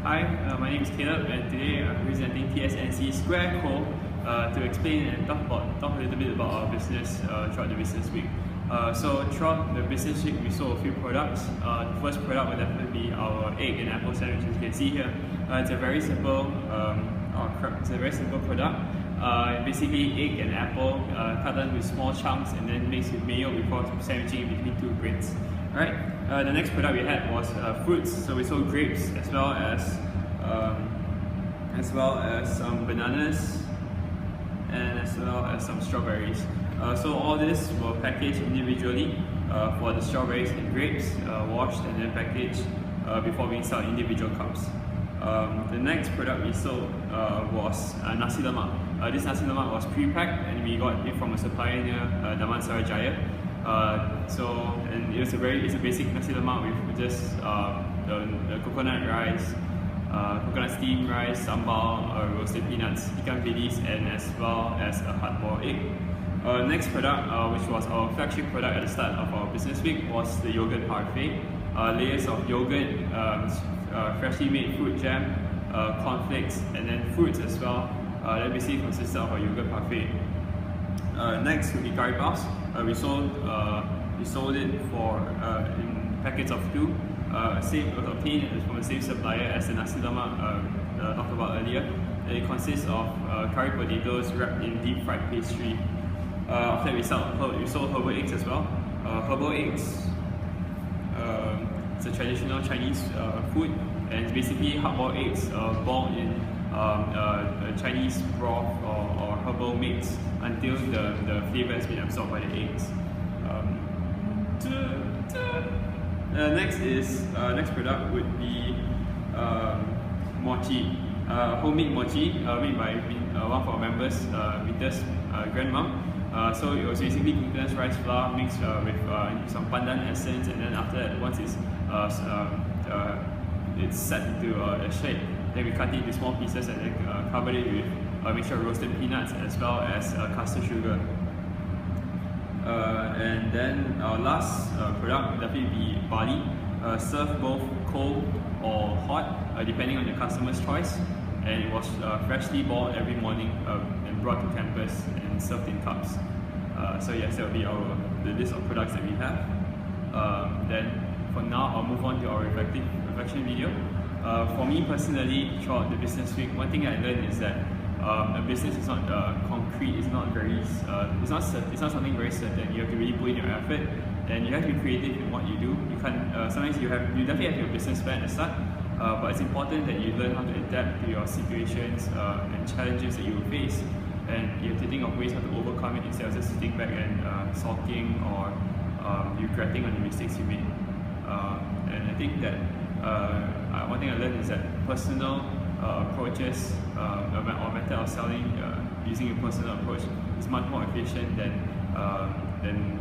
Hi, my name is Caleb, and today I'm presenting TSNC2 to explain and talk a little bit about our business throughout the business week. So throughout the business week, we sold a few products. The first product will definitely be our egg and apple sandwich, as you can see here. It's a very simple product. Basically, egg and apple cut down with small chunks and then mixed with mayo before sandwiching between two breads. Alright, the next product we had was fruits. So we sold grapes as well as some bananas and as well as some strawberries. So all this were packaged individually for the strawberries and grapes, washed and then packaged before being sold in individual cups. The next product we sold was nasi lemak. This nasi lemak was pre-packed and we got it from a supplier near Damansara Jaya. And it's a basic nasi lemak with just the coconut rice, coconut steamed rice, sambal, roasted peanuts, ikan bilis, and as well as a hard-boiled egg. Next product, which was our flagship product at the start of our business week, was the yogurt parfait. Layers of yogurt, freshly made fruit jam, cornflakes, and then fruits as well. That basically consisted of our yogurt parfait. Next would be curry puffs. We sold it for in packets of 2. Obtained from the same supplier as the nasi lemak talked about earlier. It consists of curry potatoes wrapped in deep fried pastry. After that, we sold herbal eggs as well. Herbal eggs, it's a traditional Chinese food, and it's basically hard-boiled eggs boiled in Chinese broth or herbal mix until the flavor has been absorbed by the eggs. Next product would be mochi, homemade mochi made by one of our members, Vita's grandmom. So it was basically glutinous rice flour mixed with some pandan essence, and then after that, once it's set into a shape, then we cut it into small pieces and then cover it with a mixture of roasted peanuts as well as caster sugar. And then our last product would definitely be barley, served both cold or hot, depending on the customer's choice. And it was freshly boiled every morning and brought to campus and served in cups. So yes, that will be the list of products that we have. Then for now, I'll move on to our reflection video. For me personally, throughout the business week, one thing I learned is that a business is not concrete. It's not something very certain. You have to really put in your effort, and you have to be creative in what you do. You can't. Sometimes you definitely have your business plan at the start, but it's important that you learn how to adapt to your situations and challenges that you will face, and you have to think of ways how to overcome it instead of just sitting back and sulking or regretting on the mistakes you made. And I think that one thing I learned is that personal approaches or method of selling using a personal approach is much more efficient than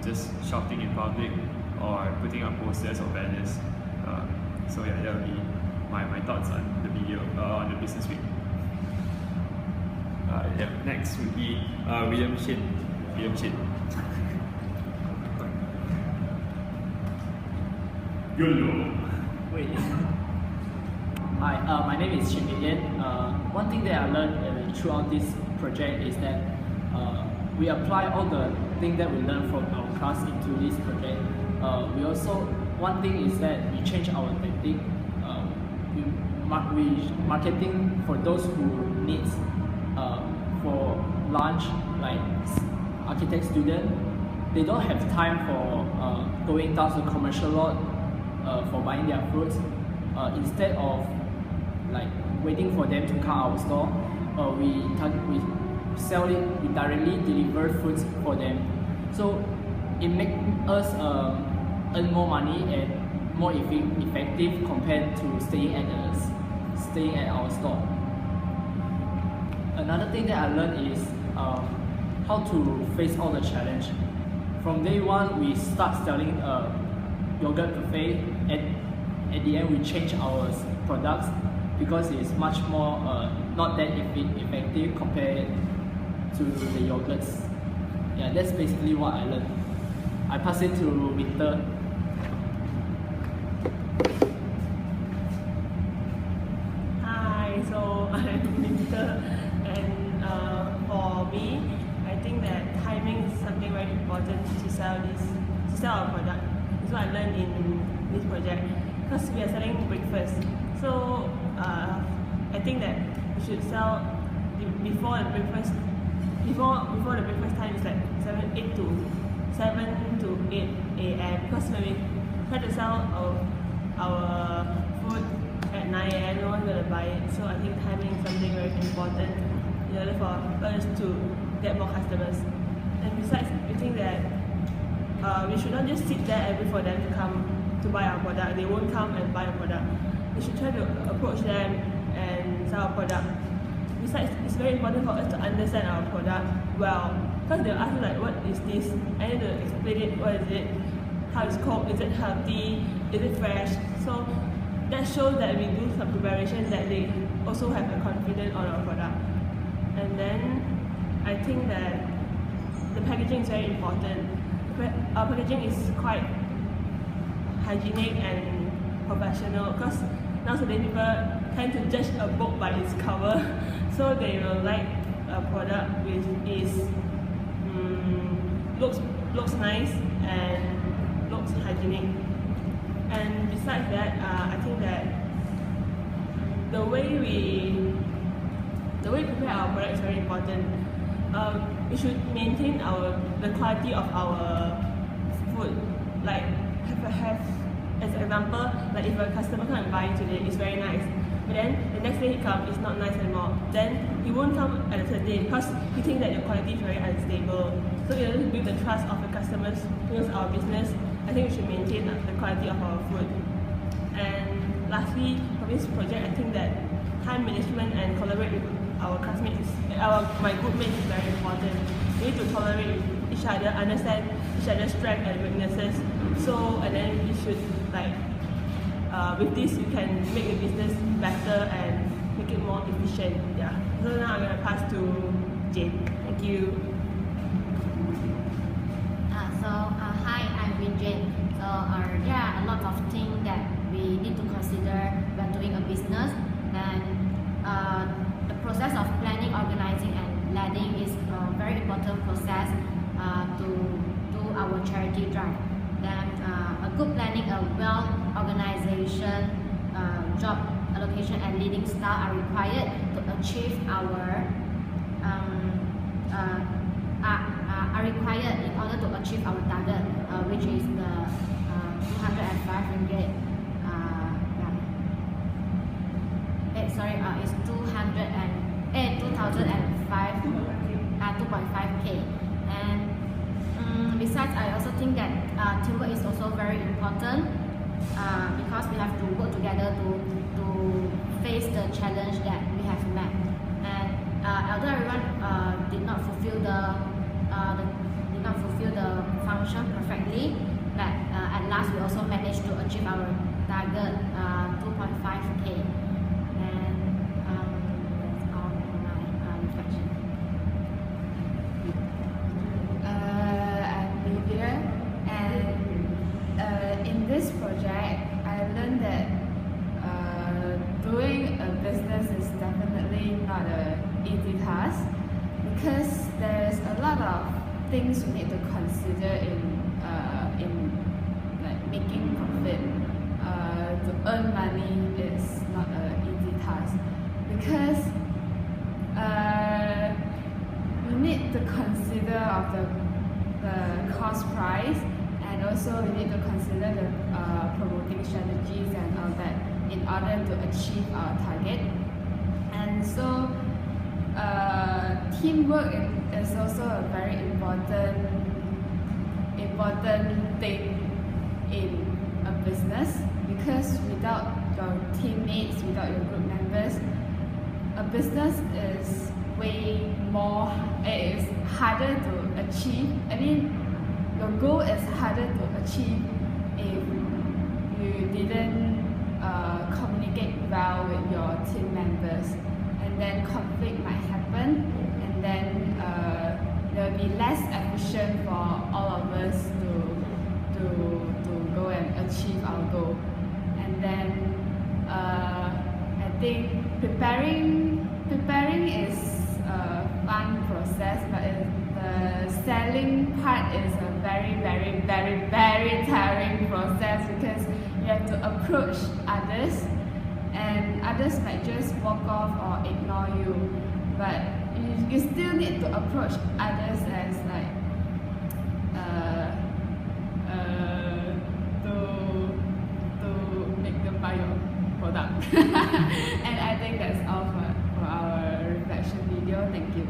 just shouting in public or putting up posters or banners. So yeah, that would be my thoughts on the video, on the business week. Next would be William Chin. YOLO. Wait. Hi, my name is Chin Yan. One thing that I learned throughout this project is that we apply all the things that we learned from our class into this project. One thing is that we change our tactic. We marketing for those who needs for lunch, like architect student. They don't have time for going down to the commercial lot for buying their fruits. Instead of like waiting for them to come our store, we sell it, we directly deliver fruits for them. So it makes us earn more money and more effective compared to staying at our store. Another thing that I learned is how to face all the challenge. From day one, we start selling yogurt buffet, and at the end we change our products because it's much more not that effective compared to the yogurts. Yeah, that's basically what I learned. I pass it to Victor. I'm winter, and for me, I think that timing is something very important to sell our product. This is what I learned in this project, because we are selling breakfast. So I think that we should sell before the breakfast time is like 7 to 8 a.m. because when we try to sell our food at 9 a.m. no one's going to buy it. So I think timing is something very important in order for us to get more customers. And besides, we think that we should not just sit there and wait for them to come to buy our product. They won't come and buy our product. We should try to approach them and sell our product. Besides, it's very important for us to understand our product well, because they'll ask you like, what is this? I need to explain it. What is it? How it's cooked? Is it healthy? Is it fresh? So that shows that we do some preparation, that they also have a confidence on our product. And then I think that the packaging is very important. Our packaging is quite hygienic and professional, because nowadays people tend to judge a book by its cover, so they will like a product which is looks nice and looks hygienic. And besides that, I think that the way we prepare our product is very important. We should maintain the quality of our food. Like have as an example, like if a customer comes and buy today, it's very nice. But then the next day he comes, it's not nice anymore. Then he won't come at the third day because he thinks that the quality is very unstable. So in order to build the trust of the customers towards our business, I think we should maintain the quality of our food. And lastly, for this project, I think that time management and collaborate with our classmates, my group mates is very important. We need to tolerate with each other, understand each other's strengths and weaknesses. So, and then we should with this we can make the business better and make it more efficient. Yeah. So now I'm gonna pass to Jane. Thank you. Hi, I'm Jane. There are a lot of things that we need to consider when doing a business. And the process of planning, organizing, and leading is a very important process to do our charity drive. Then a good planning, a well-organization, job allocation, and leading style are required to achieve are required in order to achieve our target, which is the 205 ringgit. It's 2,500 And besides, I also think that teamwork is also very important because we have to work together to face the challenge that we have met. And although everyone did not fulfill the function perfectly, but at last we also managed to achieve our target 2.5K. And that's all my reflection. I'm Livia, and in this project I learned that doing a business is definitely not an easy task, because there's a lot of things we need to consider in like making profit. To earn money is not an easy task, because we need to consider of the cost price, and also we need to consider the promoting strategies and all that in order to achieve our target. And so teamwork is also a very important thing in a business, because without your teammates, without your group members, a business is way more, it is harder to achieve. I mean, your goal is harder to achieve if you didn't communicate well with your team members, and then conflict might happen, and then there will be less efficient for all of us to go and achieve our goal. And then at think preparing is a fun process, but the selling part is a very tiring process because you have to approach others, and others might just walk off or ignore you, but you still need to approach others as like to make them buy your product. And I think that's all for our reflection video. Thank you.